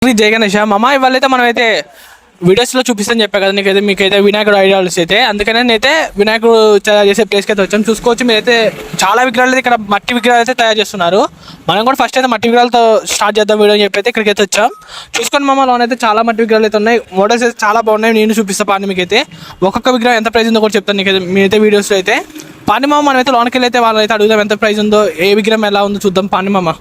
జై గణేష్ మామ ఇవాళైతే మనమైతే వీడియోస్లో చూపిస్తాను చెప్పా కదా నీకైతే మీకైతే వినాయకుడు ఐడియాలజీ అయితే అందుకనే నేనైతే వినాయకుడు తయారు చేసే ప్లేస్కి అయితే వచ్చాం. చూసుకోవచ్చు మీరైతే చాలా విగ్రహాలు అయితే ఇక్కడ మట్టి విగ్రహాలు అయితే తయారు చేస్తున్నారు. మనం కూడా ఫస్ట్ అయితే మట్టి విగ్రహాలతో స్టార్ట్ చేద్దాం వీడియో అని చెప్పి అయితే ఇక్కడికి అయితే వచ్చాం. చూసుకొని మామ లోన్ అయితే చాలా మట్టి విగ్రహాలు అయితే ఉన్నాయి. మోడల్స్ అయితే చాలా బాగున్నాయి. నేను చూపిస్తా పాండి మీకైతే ఒక్కొక్క విగ్రహం ఎంత ప్రైస్ ఉందో కూడా చెప్తాను నీకైతే మీరైతే వీడియోస్లో అయితే. పాండి మామ మనమైతే లోన్కి వెళ్ళి అయితే వాళ్ళైతే అడుగుదాం ఎంత ప్రైస్ ఉందో, ఏ విగ్రహం ఎలా ఉందో చూద్దాం. పాండి మామ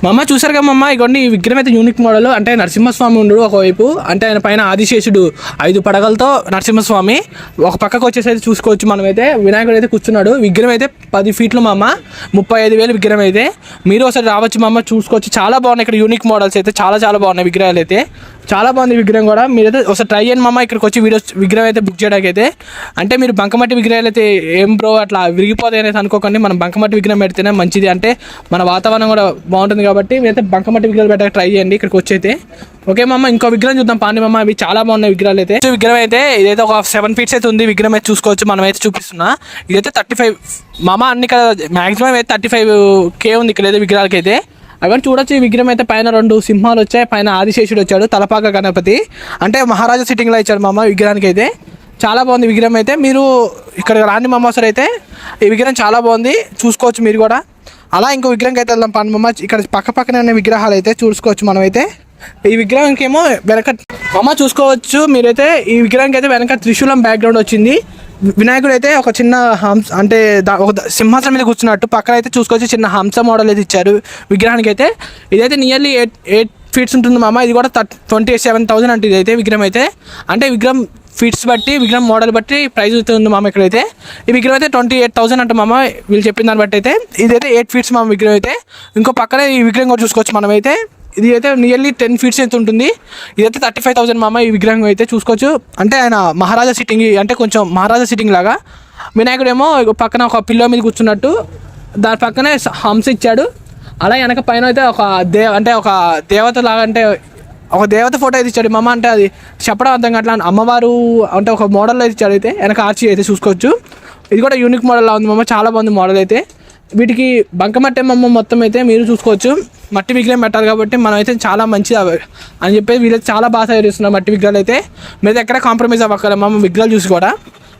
మమ్మ చూసారు కదా మమ్మ, ఇగోండి ఈ విగ్రహం అయితే యూనిక్ మోడల్. అంటే నరసింహస్వామి ఉండడు ఒకవైపు, అంటే ఆయన పైన ఆదిశేషుడు 5 పడగలతో నరసింహస్వామి ఒక పక్కకు వచ్చేసి చూసుకోవచ్చు. మనమైతే వినాయకుడు అయితే కూర్చున్నాడు. విగ్రహం అయితే 10 ఫీట్లు మమ్మ, 35,000 విగ్రహం అయితే. మీరు ఒకసారి రావచ్చు మమ్మ, చూసుకోవచ్చు. చాలా బాగున్నాయి ఇక్కడ యూనిక్ మోడల్స్ అయితే, చాలా చాలా బాగున్నాయి విగ్రహాలు అయితే. చాలా బాగుంది విగ్రహం కూడా. మీరైతే ఒకసారి ట్రై చేయండి మమ్మ ఇక్కడికి వచ్చి విగ్రహం అయితే బుక్ చేయడానికి అయితే. అంటే మీరు బంకమట్టి విగ్రహాలు అయితే ఏం బ్రో అట్లా విరిగిపోతాయి అనేది అనుకోకండి. మనం బంకమట్టి విగ్రహం పెడితేనే మంచిది, అంటే మన వాతావరణం కూడా బాగుంటుంది కాబట్టి మీరైతే బంకమట్టి విగ్రహాలు పెట్టడానికి ట్రై చేయండి ఇక్కడికి వచ్చి అయితే. ఓకే మమ్మ, ఇంకో విగ్రహం చూద్దాం పాండి మమ్మ. అవి చాలా బాగున్నాయి విగ్రహాలు అయితే. విగ్రహం అయితే ఇదైతే ఒక 7 ఫీట్స్ అయితే ఉంది విగ్రహం అయితే. చూసుకోవచ్చు మనమైతే చూపిస్తున్నా. ఇదైతే 35 మామ, అన్ని కదా మ్యాక్సిమం అయితే 35K ఉంది ఇక్కడైతే విగ్రహాలకి అయితే. అవన్నీ చూడొచ్చు. ఈ విగ్రహం అయితే పైన 2 సింహాలు వచ్చాయి, పైన ఆదిశేషుడు వచ్చాడు, తలపాక గణపతి, అంటే మహారాజా సిట్టింగ్లో ఇచ్చాడు మామ విగ్రహానికి అయితే. చాలా బాగుంది విగ్రహం అయితే. మీరు ఇక్కడ రాండి మమ్మ సార్ అయితే. ఈ విగ్రహం చాలా బాగుంది, చూసుకోవచ్చు మీరు కూడా. అలా ఇంకో విగ్రహంకి అయితే వెళ్దాం పాండి మమ్మ. ఇక్కడ పక్క పక్కనే ఉన్న విగ్రహాలు అయితే చూసుకోవచ్చు మనమైతే. ఈ విగ్రహానికి ఏమో వెనక మమ్మ చూసుకోవచ్చు మీరైతే. ఈ విగ్రహానికి అయితే వెనక త్రిశూలం బ్యాక్గ్రౌండ్ వచ్చింది. వినాయకుడు అయితే ఒక చిన్న హంస, అంటే ఒక సింహాసనం మీద కూర్చున్నట్టు పక్కన అయితే చూసుకోవచ్చు చిన్న హంస మోడల్ అయితే ఇచ్చారు విగ్రహానికి అయితే. ఇదైతే నియర్లీ 8 ఫీట్స్ ఉంటుంది మామ. ఇది కూడా 27,000 అంటే ఇదైతే విగ్రహం అయితే. అంటే విగ్రహం ఫీట్స్ బట్టి, విగ్రహం మోడల్ బట్టి ప్రైస్ అయితే ఉంది మామ ఇక్కడైతే. ఈ విగ్రహం అయితే 28,000 అంట మామ వీళ్ళు చెప్పిన దాన్ని బట్టి అయితే. ఇదైతే 8 ఫీట్స్ మామ విగ్రహం అయితే. ఇంకో పక్కనే ఈ విగ్రహం కూడా చూసుకోవచ్చు మనమైతే. ఇది అయితే నియర్లీ 10 ఫీట్స్ అయితే ఉంటుంది. ఇదైతే 35,000 మామ ఈ విగ్రహం అయితే. చూసుకోవచ్చు అంటే ఆయన మహారాజా సిట్టింగ్, అంటే కొంచెం మహారాజా సిట్టింగ్ లాగా. వినాయకుడు ఏమో పక్కన ఒక పిల్లో మీద కూర్చున్నట్టు, దాని పక్కనే హంస ఇచ్చాడు. అలా వెనక పైన అయితే ఒక అంటే ఒక దేవత లాగా, అంటే ఒక దేవత ఫోటో అయితే ఇచ్చాడు మామ. అంటే అది చెప్పడం అర్థం అట్లా అమ్మవారు అంటే ఒక మోడల్లో అయితే ఇచ్చాడు అయితే వెనక ఆర్చి అయితే చూసుకోవచ్చు. ఇది కూడా యూనిక్ మోడల్లా ఉంది మామ, చాలా బాగుంది మోడల్ అయితే. వీటికి బంకమట్టి మమ్మ మొత్తం అయితే మీరు చూసుకోవచ్చు. మట్టి విగ్రహం పెట్టాలి కాబట్టి మనం అయితే చాలా మంచిది అని చెప్పేసి వీళ్ళైతే చాలా బాగా తయారు చేస్తున్నారు మట్టి విగ్రహాలు అయితే. మీరు ఎక్కడ కాంప్రమైజ్ అవ్వక్కర్లేదు మామ విగ్రహాలు చూసి కూడా.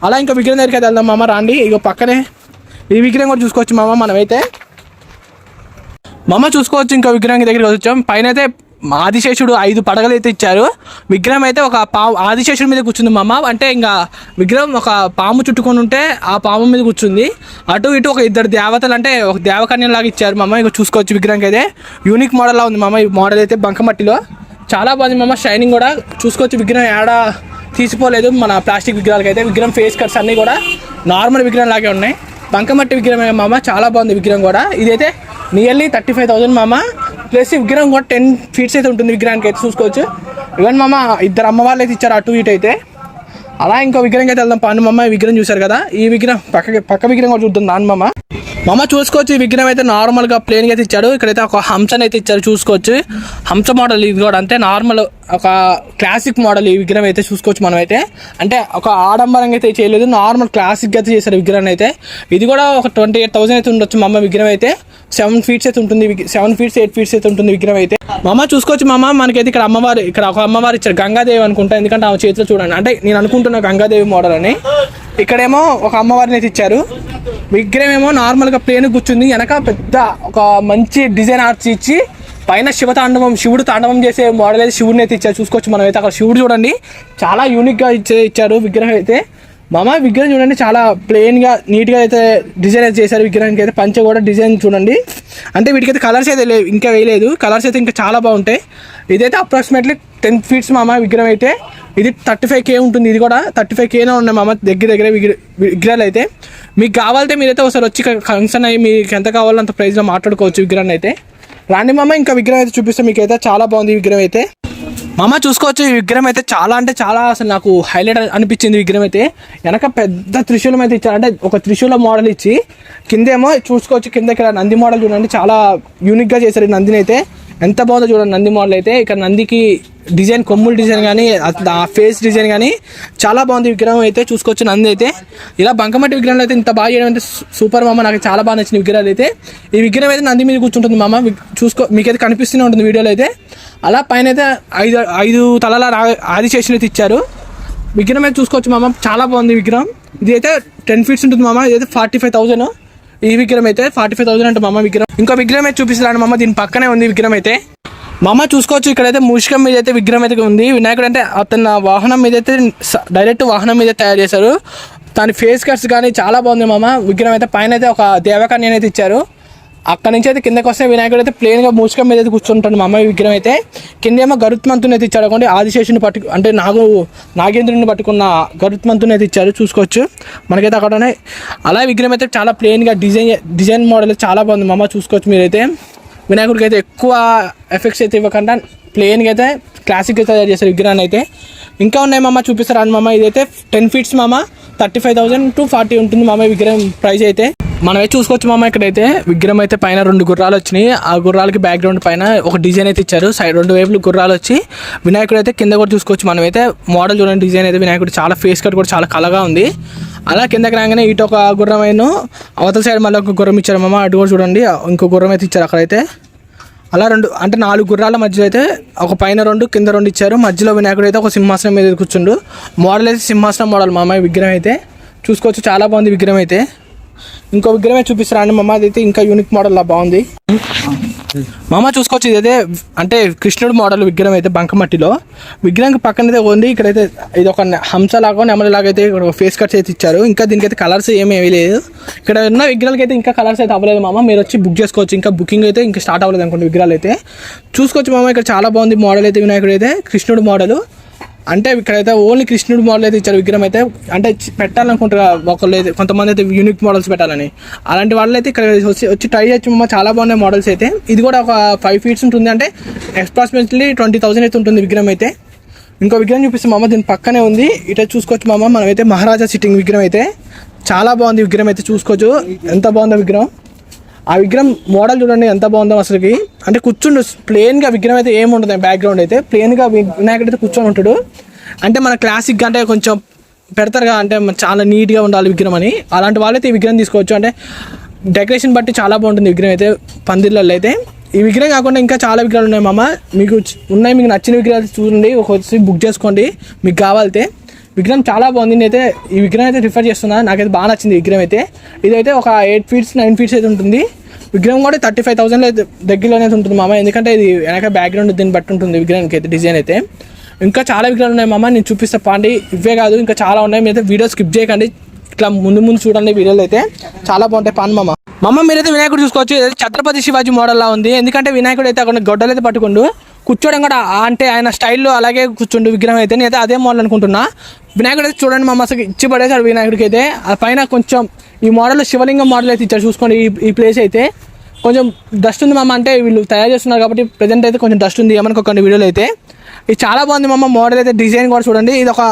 అలా ఇంకో విగ్రహం దగ్గరికి అయితే వెళ్దాం మామ, రాండి. ఇక పక్కనే ఈ విగ్రహం కూడా చూసుకోవచ్చు మామ మనమైతే. చూసుకోవచ్చు ఇంకో విగ్రహం దగ్గరికి వచ్చాం. పైన అయితే ఆదిశేషుడు 5 పడగలు అయితే ఇచ్చారు. విగ్రహం అయితే ఒక పాము ఆదిశేషుడి మీద కూర్చుంది మామ. అంటే ఇంకా విగ్రహం ఒక పాము చుట్టుకొని ఉంటే ఆ పాము మీద కూర్చుంది. అటు ఇటు ఒక 2 దేవతలు, అంటే ఒక దేవకన్యలాగా ఇచ్చారు మామ. ఇక చూసుకోవచ్చు విగ్రహంకి అయితే యూనిక్ మోడల్లా ఉంది మామ. ఈ మోడల్ అయితే బంకమట్టిలో చాలా బాగుంది మామ. షైనింగ్ కూడా చూసుకోవచ్చు. విగ్రహం ఏడా తీసిపోలేదు మన ప్లాస్టిక్ విగ్రహాలకి అయితే. విగ్రహం ఫేస్ కట్స్ అన్నీ కూడా నార్మల్ విగ్రహం లాగే ఉన్నాయి. బంకమట్టి విగ్రహమే మామ, చాలా బాగుంది విగ్రహం కూడా. ఇదైతే నియర్లీ 35,000 మామ. ప్లస్ ఈ విగ్రహం కూడా 10 ఫీట్స్ అయితే ఉంటుంది విగ్రహానికి అయితే. చూసుకోవచ్చు ఇవన్నీ మామ 2 అమ్మవాళ్ళు అయితే ఇచ్చారు అటు ఇటు అయితే. అలా ఇంకో విగ్రహంకి అయితే వెళ్దాం పాండి మమ్మ. ఈ విగ్రహం చూశారు కదా, ఈ విగ్రహం పక్క విగ్రహం కూడా చూద్దాం దాని మమ్మ చూసుకోవచ్చు. ఈ విగ్రహం అయితే నార్మల్గా ప్లేన్గా అయితే ఇచ్చాడు. ఇక్కడైతే ఒక హంసని అయితే ఇచ్చారు చూసుకోవచ్చు. హంస మోడల్ ఇది కూడా, అంటే నార్మల్ ఒక క్లాసిక్ మోడల్ ఈ విగ్రహం అయితే. చూసుకోవచ్చు మనం అయితే. అంటే ఒక ఆడంబరంగా అయితే చేయలేదు, నార్మల్ క్లాసిక్గా అయితే చేశారు విగ్రహం అయితే. ఇది కూడా ఒక 28,000 అయితే ఉండొచ్చు మామ విగ్రహం అయితే. 7 ఫీట్స్ అయితే ఉంటుంది, 7 ఫీట్స్ 8 ఫీట్స్ అయితే ఉంటుంది విగ్రహం అయితే. మామ చూసుకోవచ్చు మామ మనకైతే ఇక్కడ అమ్మవారు, ఇక్కడ ఒక అమ్మవారు ఇచ్చారు, గంగాదేవి అనుకుంటా. ఎందుకంటే ఆమె చేతిలో చూడండి, అంటే నేను అనుకుంటున్నా గంగాదేవి మోడల్ అని. ఇక్కడేమో ఒక అమ్మవారిని అయితే ఇచ్చారు. విగ్రహం ఏమో నార్మల్గా ప్లేన్ కూర్చుంది. వెనక పెద్ద ఒక మంచి డిజైన్ ఆర్చ్ ఇచ్చి పైన శివుడు తాండవం చేసే మోడల్ అయితే శివుడిని అయితే ఇచ్చారు. చూసుకోవచ్చు మనం అయితే. అక్కడ శివుడు చూడండి చాలా యూనిక్గా ఇచ్చారు విగ్రహం అయితే. మామ విగ్రహం చూడండి చాలా ప్లెయిన్గా నీట్గా అయితే డిజైన్ అయితే చేశారు విగ్రహానికి అయితే. పంచ కూడా డిజైన్ చూడండి. అంటే వీటికైతే కలర్స్ అయితే ఇంకా వేయలేదు, కలర్స్ అయితే ఇంకా చాలా బాగుంటాయి. ఇదైతే అప్రాక్సిమేట్లీ 10 ఫీట్స్ మామ విగ్రహం అయితే. ఇది 35K ఉంటుంది. ఇది కూడా 35Kనే ఉన్నాయి మామ దగ్గర విగ్రహాలు అయితే. మీకు కావాలంటే మీరైతే ఒకసారి వచ్చి కన్సర్న్ అయ్యి మీకు ఎంత కావాలో అంత ప్రైస్లో మాట్లాడుకోవచ్చు విగ్రహాన్ని అయితే. రాండి మామ ఇంకా విగ్రహం అయితే చూపిస్తే మీకు అయితే. చాలా బాగుంది ఈ విగ్రహం అయితే మామ. చూసుకోవచ్చు ఈ విగ్రహం అయితే చాలా, అంటే చాలా అసలు నాకు హైలైట్ అనిపించింది విగ్రహం అయితే. వెనక పెద్ద త్రిశూలం అయితే ఇచ్చారు, అంటే ఒక త్రిశూలం మోడల్ ఇచ్చి కిందేమో చూసుకోవచ్చు. కింద ఇక్కడ నంది మోడల్ చూడండి, చాలా యూనిక్గా చేశారు ఈ నందిని అయితే. ఎంత బాగుందో చూడండి నంది మోడల్ అయితే. ఇక్కడ నందికి డిజైన్, కొమ్ముల డిజైన్ కానీ ఆ ఫేస్ డిజైన్ కానీ చాలా బాగుంది విగ్రహం అయితే. చూసుకోవచ్చు నంది అయితే. ఇలా బంకమట్టి విగ్రహాలు అయితే ఇంత బాగా చేయడం అయితే సూపర్ మామ. నాకు చాలా బాగా నచ్చిన విగ్రహాలు అయితే. ఈ విగ్రహం అయితే నంది మీద కూర్చుంటుంది మామ. మీకైతే కనిపిస్తూనే ఉంటుంది వీడియోలో అయితే. అలా పైన అయితే ఐదు తలల ఆదిశేషులు అయితే ఇచ్చారు. విగ్రహం అయితే చూసుకోవచ్చు మామ, చాలా బాగుంది విగ్రహం. ఇది అయితే 10 feet ఉంటుంది మామ. ఇది అయితే 45,000. ఈ విగ్రహం అయితే 45,000 అంటే మామ విగ్రహం. ఇంకో విగ్రహం అయితే చూపిస్తున్నాను మామ, దీని పక్కనే ఉంది విగ్రహం అయితే. మామ చూసుకోవచ్చు ఇక్కడైతే మూషికం మీద అయితే విగ్రహం అయితే ఉంది. వినాయకుడు అంటే అతని వాహనం మీద అయితే డైరెక్ట్ వాహనం మీద తయారు చేశారు. దాని ఫేస్ కట్స్ కానీ చాలా బాగుంది మామ. విగ్రహం అయితే పైన అయితే ఒక దేవకన్యని అయితే ఇచ్చారు. అక్కడ నుంచి అయితే కిందకి వస్తే వినాయకుడు అయితే ప్లేన్గా మూషికం మీద అయితే కూర్చుంటాడు మా అమ్మాయి విగ్రహం అయితే. కింద ఏమో గరుత్మంతుని అయితే ఇచ్చాడు. అనుకోండి ఆదిశేషుని అంటే నాగేంద్రుని పట్టుకున్న గరుత్మంతుని అయితే ఇచ్చారు. చూసుకోవచ్చు మనకైతే అక్కడనే. అలా విగ్రహం అయితే చాలా ప్లేన్గా డిజైన్ మోడల్ చాలా బాగుంది మా అమ్మ. చూసుకోవచ్చు మీరైతే. వినాయకుడికి అయితే ఎక్కువ ఎఫెక్ట్స్ అయితే ఇవ్వకుండా ప్లేన్గా అయితే క్లాసిక్గా తయారు చేస్తారు విగ్రహాన్ని అయితే. ఇంకా ఉన్నాయి మామ, చూపిస్తారు అని మామ. ఇదైతే 10 feet మామ, 35,000 to 40 ఉంటుంది మామ విగ్రహం ప్రైస్ అయితే. మనమైతే చూసుకోవచ్చు మామ. ఇక్కడైతే విగ్రహం అయితే పైన 2 గుర్రాలు వచ్చినాయి. ఆ గుర్రాలకి బ్యాక్గ్రౌండ్ పైన ఒక డిజైన్ అయితే ఇచ్చారు. సైడ్ 2 వైపులు గుర్రాలు వచ్చి వినాయకుడు అయితే కింద కూడా చూసుకోవచ్చు మనమైతే. మోడల్ చూడండి డిజైన్ అయితే. వినాయకుడు చాలా ఫేస్ కట్ కూడా చాలా కలగా ఉంది. అలా కిందకి రాగానే ఇటు ఒక గుర్రం అయిన అవతల సైడ్ మళ్ళీ ఒక గుర్రం ఇచ్చారు మామ. అటు కూడా చూడండి ఇంకో గుర్రం అయితే ఇచ్చారు అక్కడైతే. అలా 2 అంటే 4 గుర్రాల మధ్యలో అయితే ఒక పైన 2 కింద 2 ఇచ్చారు. మధ్యలో వినాయకుడు అయితే ఒక సింహాసనం మీద కూర్చుండు. మోడల్ అయితే సింహాసనం మోడల్ మామ విగ్రహం అయితే. చూసుకోవచ్చు చాలా బాగుంది విగ్రహం అయితే. ఇంకో విగ్రహమే చూపిస్తారా అండి మామ. అదైతే ఇంకా యూనిక్ మోడల్ లా బాగుంది మామ. చూసుకోవచ్చు ఇదైతే అంటే కృష్ణుడు మోడల్ విగ్రహం అయితే బంకమట్టిలో. విగ్రహం పక్కన అయితే ఉంది. ఇక్కడైతే ఇది ఒక హంసలాగా నెమలిలాగా అయితే ఇక్కడ ఫేస్ కట్స్ అయితే ఇచ్చారు. ఇంకా దీనికైతే కలర్స్ ఏమీ లేదు. ఇక్కడ ఉన్న విగ్రహాలకి అయితే ఇంకా కలర్స్ అయితే అవ్వలేదు మామ. మీరు వచ్చి బుక్ చేసుకోవచ్చు. ఇంకా బుకింగ్ అయితే ఇంకా స్టార్ట్ అవ్వలేదు అనుకోండి విగ్రహాలు అయితే. చూసుకోవచ్చు మామ. ఇక్కడ చాలా బాగుంది మోడల్ అయితే. వినాయకుడు అయితే కృష్ణుడు మోడల్. అంటే ఇక్కడైతే ఓన్లీ కృష్ణుడు మోడల్ అయితే ఇచ్చారు విగ్రహం అయితే. అంటే పెట్టాలనుకుంటారు ఒకళ్ళు అయితే, కొంతమంది అయితే యూనిక్ మోడల్స్ పెట్టాలని. అలాంటి వాళ్ళు అయితే ఇక్కడ వచ్చి ట్రై చేయొచ్చు మామ. చాలా బాగున్నాయి మోడల్స్ అయితే. ఇది కూడా ఒక 5 feet ఉంటుంది. అంటే అప్రాక్సిమేట్లీ 20,000 అయితే ఉంటుంది విగ్రహం అయితే. ఇంకో విగ్రహం చూపిస్తాం మామ, దీని పక్కనే ఉంది. ఇట చూసుకోవచ్చు మామ. మనమైతే మహారాజా సిట్టింగ్ విగ్రహం అయితే చాలా బాగుంది విగ్రహం అయితే. చూసుకోవచ్చు ఎంత బాగుందో విగ్రహం. ఆ విగ్రహం మోడల్ చూడండి ఎంత బాగుందో అసలుకి. అంటే కూర్చుండు ప్లేన్గా విగ్రహం అయితే ఏముంటుంది బ్యాక్గ్రౌండ్ అయితే. ప్లేన్గా వినాయకుడు అయితే కూర్చొని ఉంటాడు. అంటే మన క్లాసిక్గా అంటే కొంచెం పెడతారు కదా, అంటే చాలా నీట్గా ఉండాలి విగ్రహం అని. అలాంటి వాళ్ళైతే ఈ విగ్రహం తీసుకోవచ్చు. అంటే డెకరేషన్ బట్టి చాలా బాగుంటుంది విగ్రహం అయితే పందిర్లలో అయితే. ఈ విగ్రహం కాకుండా ఇంకా చాలా విగ్రహాలు ఉన్నాయి మామ. మీకు నచ్చిన విగ్రహాలు చూడండి, ఒకసారి బుక్ చేసుకోండి మీకు కావాలితే. విగ్రహం చాలా బాగుంది. నేనైతే ఈ విగ్రహం అయితే రిఫర్ చేస్తున్నా. నాకైతే బాగా నచ్చింది విగ్రహం అయితే. ఇదైతే ఒక 8 feet 9 feet అయితే ఉంటుంది. విగ్రహం కూడా 35,000 అయితే దగ్గరలోనే ఉంటుంది మామ. ఎందుకంటే ఇది వెనక బ్యాక్గ్రౌండ్ దీన్ని బట్టి ఉంటుంది విగ్రహానికి అయితే డిజైన్ అయితే. ఇంకా చాలా విగ్రహాలు ఉన్నాయి మామ, నేను చూపిస్తా పాండి. ఇవే కాదు ఇంకా చాలా ఉన్నాయి. మీరైతే వీడియో స్కిప్ చేయకండి, ఇట్లా ముందు చూడండి. వీడియోలు అయితే చాలా బాగుంటాయి పాన్ మామ. మీరైతే వినాయకుడు చూసుకోవచ్చు. ఛత్రపతి శివాజీ మోడల్ లా ఉంది. ఎందుకంటే వినాయకుడు అయితే అక్కడ గొడ్డలు అయితే పట్టుకుండు కూర్చోవడం కూడా అంటే ఆయన స్టైల్లో అలాగే కూర్చుండు విగ్రహం అయితే. నేనైతే అదే మోడల్ అనుకుంటున్నా. వినాయకుడు అయితే చూడండి మామ, అసలు ఇచ్చి పడేసాడు వినాయకుడికి అయితే. ఆ పైన కొంచెం ఈ మోడల్ శివలింగం మోడల్ అయితే ఇచ్చారు. చూసుకోండి ఈ ప్లేస్ అయితే కొంచెం డస్ట్ ఉంది మామ. అంటే వీళ్ళు తయారు చేస్తున్నారు కాబట్టి ప్రజెంట్ అయితే కొంచెం డస్ట్ ఉంది ఏమనుకోకండి వీడియోలో అయితే. ఇది చాలా బాగుంది మామ. మోడల్ అయితే డిజైన్ కూడా చూడండి. ఇది ఒక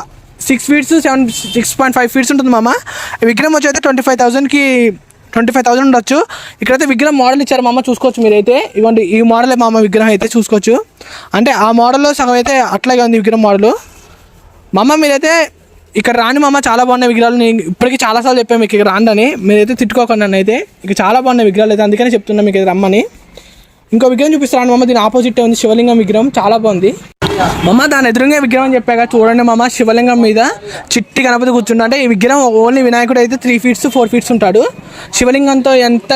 6.5 feet ఉంటుంది మామ. ఈ విగ్రహం వచ్చి అయితే 25,000 ఉండొచ్చు. ఇక్కడైతే విగ్రహం మోడల్ ఇచ్చారు మామ. చూసుకోవచ్చు మీరైతే. ఇవ్వండి ఈ మోడలే మామ విగ్రహం అయితే. చూసుకోవచ్చు అంటే ఆ మోడల్లో సగం అయితే అట్లాగే ఉంది విగ్రహం మోడల్ మామ. మీరైతే ఇక్కడ రాండి మామ, చాలా బాగున్నాయి విగ్రహాలు. నేను ఇప్పటికీ చాలాసార్లు చెప్పాను మీకు ఇక్కడ రాండి అని. మీరైతే తిట్టుకోకండి నన్ను అయితే. ఇక చాలా బాగున్నాయి విగ్రహాలు అయితే, అందుకనే చెప్తున్నా మీకు అయితే రమ్మని. ఇంకో విగ్రహం చూపిస్తాను మామ. దీని ఆపోజిట్ ఉంది శివలింగం విగ్రహం, చాలా బాగుంది మామ. దాని ఎదురుగా విగ్రహం చెప్పాక చూడండి మామ. శివలింగం మీద చిట్టి గణపతి కూర్చుంటా. అంటే ఈ విగ్రహం ఓన్లీ వినాయకుడు అయితే 3 feet 4 feet ఉంటాడు. శివలింగంతో ఎంత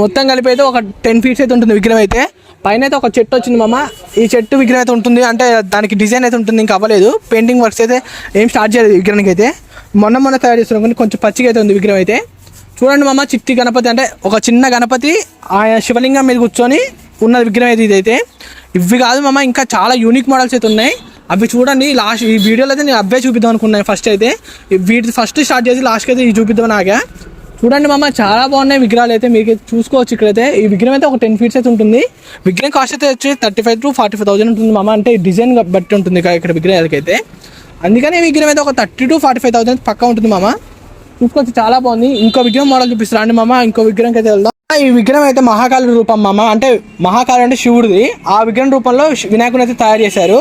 మొత్తం కలిపి అయితే ఒక 10 feet అయితే ఉంటుంది విగ్రహం అయితే. పైన అయితే ఒక చెట్టు వచ్చింది మామ. ఈ చెట్టు విగ్రహం అయితే ఉంటుంది. అంటే దానికి డిజైన్ అయితే ఉంటుంది, ఇంకా అవ్వలేదు. పెయింటింగ్ వర్క్స్ అయితే ఏం స్టార్ట్ చేయలేదు విగ్రహానికి అయితే. మొన్న తయారు చేస్తున్నాం కానీ కొంచెం పచ్చిగా అయితే ఉంది విగ్రహం అయితే. చూడండి మామ, చిట్టి గణపతి అంటే ఒక చిన్న గణపతి ఆయన శివలింగం మీద కూర్చొని ఉన్న విగ్రహం అయితే ఇదైతే. ఇవి కాదు మామ, ఇంకా చాలా యూనిక్ మోడల్స్ అయితే ఉన్నాయి. అవి చూడండి. లాస్ట్ ఈ వీడియోలో అయితే నేను అవే చూపిద్దాం అనుకున్నాను ఫస్ట్ అయితే. వీటి ఫస్ట్ స్టార్ట్ చేసి లాస్ట్కి అయితే ఇవి చూపిద్దాం నాగా. చూడండి మామ, చాలా బాగున్నాయి విగ్రహాలు అయితే. మీకు చూసుకోవచ్చు ఇక్కడైతే. ఈ విగ్రహం అయితే ఒక 10 feet అయితే ఉంటుంది. విగ్రహం కాస్ట్ అయితే వచ్చి 35,000 to 45,000 ఉంటుంది మామ. అంటే డిజైన్ బట్టి ఉంటుంది ఇక్కడ విగ్రహాలకి అయితే. అందుకని ఈ విగ్రహం అయితే ఒక 30,000 to 45,000 పక్కా ఉంటుంది మామ. చూసుకోవచ్చు చాలా బాగుంది. ఇంకో విగ్రహం మోడల్ చూపిస్తారా అండి మామ. ఇంకో విగ్రహంకి అయితే వెళ్దాం. ఈ విగ్రహం అయితే మహాకాళి రూపం మామ, అంటే మహాకాళి అంటే శివుడిది. ఆ విగ్రహం రూపంలో వినాయకుని అయితే తయారు చేశారు.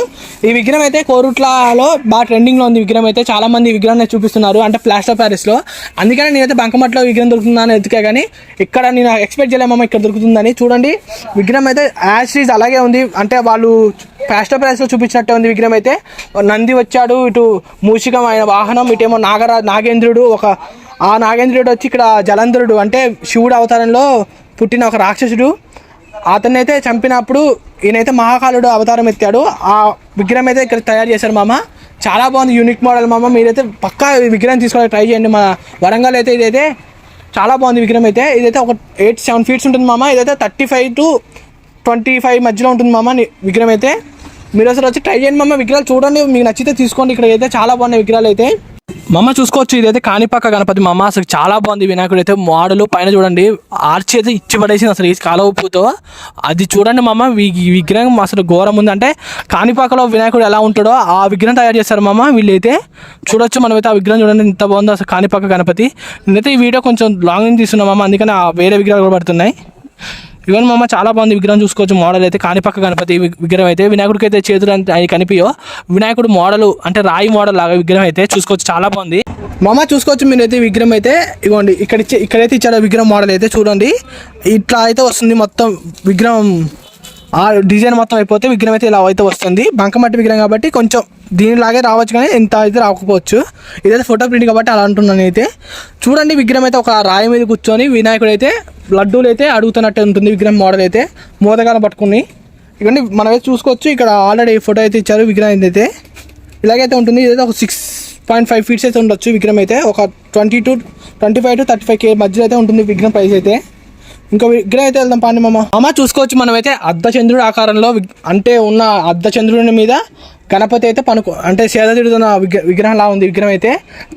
ఈ విగ్రహం అయితే కోరుట్లలో బాగా ట్రెండింగ్లో ఉంది. విగ్రహం అయితే చాలా మంది విగ్రహాన్ని చూపిస్తున్నారు, అంటే ప్లాస్టర్ ప్యారిస్లో. అందుకని నేనైతే బంకమట్లో విగ్రహం దొరుకుతుందని ఎత్తుకే, కానీ ఇక్కడ నేను ఎక్స్పెక్ట్ చేయలేమమ్మ ఇక్కడ దొరుకుతుందని. చూడండి విగ్రహం అయితే యాజ్ అలాగే ఉంది, అంటే వాళ్ళు ప్లాస్టర్ ప్యారిస్లో చూపించినట్టే ఉంది. విగ్రహం అయితే నంది వచ్చాడు, ఇటు మూషికం ఆయన వాహనం, ఇటేమో నాగేంద్రుడు, ఆ నాగేంద్రుడు వచ్చి ఇక్కడ జలంధరుడు అంటే శివుడు అవతారంలో పుట్టిన ఒక రాక్షసుడు. అతన్ని అయితే చంపినప్పుడు ఈయనైతే మహాకాలుడు అవతారం ఎత్తాడు. ఆ విగ్రహం అయితే ఇక్కడ తయారు చేశారు మామ. చాలా బాగుంది, యూనిక్ మోడల్ మామ. మీరైతే పక్కా విగ్రహం తీసుకోవాలి, ట్రై చేయండి. మా వరంగల్ అయితే ఇదైతే చాలా బాగుంది విగ్రహం అయితే. ఇదైతే ఒక 8-7 ఫీట్స్ ఉంటుంది మామ. ఇదైతే 35 to 25 మధ్యలో ఉంటుంది మామ విగ్రహం అయితే. మీరు అసలు వచ్చి ట్రై చేయండి మామ, విగ్రహాలు చూడండి, మీకు నచ్చితే తీసుకోండి. ఇక్కడ అయితే చాలా బాగున్నాయి విగ్రహాలు అయితే మామ. చూసుకోవచ్చు ఇదైతే కాణిపాక గణపతి మామ. అసలు చాలా బాగుంది వినాయకుడు అయితే. మోడల్ పైన చూడండి, ఆర్చి అయితే ఇచ్చి పడేసింది అసలు ఈ కాల ఉప్పుతో. అది చూడండి మామ, విగ్రహం అసలు ఘోరం ఉంది. అంటే కాణిపాకలో వినాయకుడు ఎలా ఉంటాడో ఆ విగ్రహం తయారు చేస్తారు మామ వీళ్ళైతే. చూడొచ్చు మనమైతే ఆ విగ్రహం చూడండి ఎంత బాగుందో అసలు కాణిపాక గణపతి. నేనైతే ఈ వీడియో కొంచెం లాంగ్ తీస్తున్నాం మామ, అందుకని వేరే విగ్రహాలు కూడా పడుతున్నాయి. ఇవన్నీ మామ చాలా బాగుంది విగ్రహం. చూసుకోవచ్చు మోడల్ అయితే కాణిపాక గణపతి విగ్రహం అయితే. వినాయకుడికి అయితే చేతులు ఆయన కనిపించో, వినాయకుడు మోడల్ అంటే రాయి మోడల్ లాగా విగ్రహం అయితే చూసుకోవచ్చు, చాలా బాగుంది మామ. చూసుకోవచ్చు మీరైతే విగ్రహం అయితే ఇవ్వండి, ఇక్కడైతే ఇచ్చారు విగ్రహం మోడల్ అయితే. చూడండి ఇట్లా అయితే వస్తుంది మొత్తం విగ్రహం. ఆ డిజైన్ మొత్తం అయిపోతే విగ్రహం అయితే ఇలా అయితే వస్తుంది. బంకమట్టి విగ్రహం కాబట్టి కొంచెం దీనిలాగే రావచ్చు, కానీ ఎంత అయితే రాకపోవచ్చు. ఇదైతే ఫోటో ప్రింట్ కాబట్టి అలా అంటున్నాను అయితే. చూడండి విగ్రహం అయితే ఒక రాయి మీద కూర్చొని వినాయకుడు అయితే లడ్డూలు అయితే అడుగుతున్నట్టు ఉంటుంది విగ్రహం మోడల్ అయితే, మోదకాలను పట్టుకుని. ఇవన్నీ మనమైతే చూసుకోవచ్చు. ఇక్కడ ఆల్రెడీ ఫోటో అయితే ఇచ్చారు విగ్రహం అయితే. ఇలాగైతే ఉంటుంది. ఇదైతే ఒక 6.5 ఫీట్స్ అయితే ఉండొచ్చు విగ్రహం అయితే. ఒక 25 to 35K మధ్యలో అయితే ఉంటుంది విగ్రహం ప్రైస్ అయితే. ఇంకో విగ్రహం అయితే వెళ్దాం పాండి మామ. చూసుకోవచ్చు మనమైతే అర్ధచంద్రుడి ఆకారంలో అంటే ఉన్న అర్ధచంద్రుని మీద గణపతి అయితే అంటే సేద తిడుతున్న విగ్రహంలా ఉంది విగ్రహం అయితే.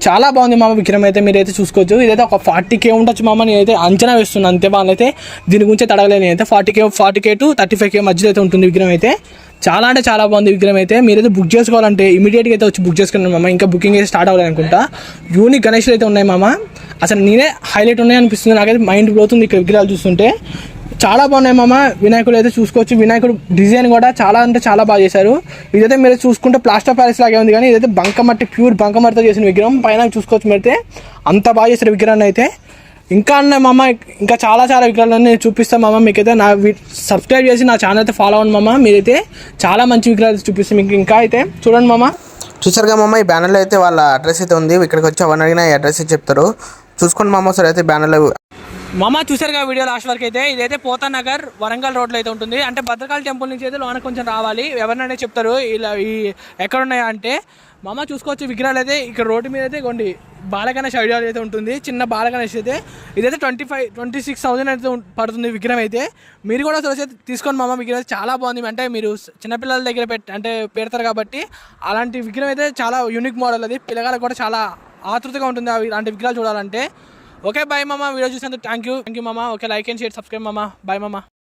చాలా బాగుంది మామ విగ్రహం అయితే, మీరైతే చూసుకోవచ్చు. ఇదైతే ఒక 40K ఉండొచ్చు మామ, నేనైతే అంచనా వేస్తున్నాను అంతే. వాళ్ళైతే దీని గురించి తడగలేను అయితే. 40K to 35K మధ్యలో అయితే ఉంటుంది విగ్రహం అయితే. చాలా అంటే చాలా బాగుంది విగ్రహం అయితే. మీరైతే బుక్ చేసుకోవాలంటే ఇమీడియట్గా అయితే వచ్చి బుక్ చేసుకున్నాను మామ. ఇంకా బుకింగ్ అయితే స్టార్ట్ అవ్వాలి అనుకుంటా. యూనిక్ గణేష్లు అయితే ఉన్నాయి మామ. అసలు నేనే హైలైట్ ఉన్నాయి అనిపిస్తుంది నాకైతే. మైండ్ పోతుంది ఇక్కడ విగ్రహాలు చూస్తుంటే. చాలా బాగున్నాయి మామ. వినాయకుడు అయితే చూసుకోవచ్చు. వినాయకుడు డిజైన్ కూడా చాలా అంటే చాలా బాగా చేశారు. ఇదైతే మీరు చూసుకుంటే ప్లాస్టర్ ప్యారిస్ లాగే ఉంది, కానీ ఇదైతే బంకమట్టి ప్యూర్ బంకమట్టితో చేసిన విగ్రహం. పైన చూసుకోవచ్చు మీరైతే అంత బాగా చేశారు విగ్రహాన్ని అయితే. ఇంకా ఉన్నాయి మామ, ఇంకా చాలా చాలా విగ్రహాలన్నీ నేను చూపిస్తాను మామ. మీకైతే నా సబ్స్క్రైబ్ చేసి నా ఛానల్ అయితే ఫాలో అవ్వండి మామ. మీరైతే చాలా మంచి విగ్రహాలు చూపిస్తాను మీకు. ఇంకా అయితే చూడండి మామ. చూసారుగా మామ, ఈ బ్యానర్లో అయితే వాళ్ళ అడ్రస్ అయితే ఉంది. ఇక్కడికి వచ్చి ఎవరిని అడిగినా ఈ అడ్రస్ చెప్తారు. చూసుకోండి మామ. సరే అయితే బ్యానర్లో మామ చూసారుగా వీడియో లాస్ట్ వరకు అయితే. ఇదైతే పోతానగర్ వరంగల్ రోడ్లో అయితే ఉంటుంది. అంటే భద్రకాళి టెంపుల్ నుంచి అయితే లోన కొంచెం రావాలి. ఎవరినైనా చెప్తారు ఇలా ఎక్కడున్నాయా అంటే. మామ చూసుకోవచ్చు విగ్రహాలు అయితే ఇక్కడ రోడ్డు మీద అయితే కొండి బాలగణేష్ ఐడియా అయితే ఉంటుంది. చిన్న బాలగణేష్ అయితే. ఇదైతే 26,000 అయితే పడుతుంది విగ్రహం అయితే. మీరు కూడా చూసి తీసుకోండి మామ. విగ్రహం చాలా బాగుంది. అంటే మీరు చిన్నపిల్లల దగ్గర పెడతారు కాబట్టి అలాంటి విగ్రహం అయితే చాలా యూనిక్ మోడల్. అది పిల్లగాళ్ళకి కూడా చాలా ఆతృతగా ఉంటుంది అలాంటి విగ్రహాలు చూడాలంటే. ఓకే బాయ్ మామ. వీడియో చూసినందుకు థ్యాంక్ యూ మామ. Okay, like and share, subscribe మామ. బాయ్ మామ.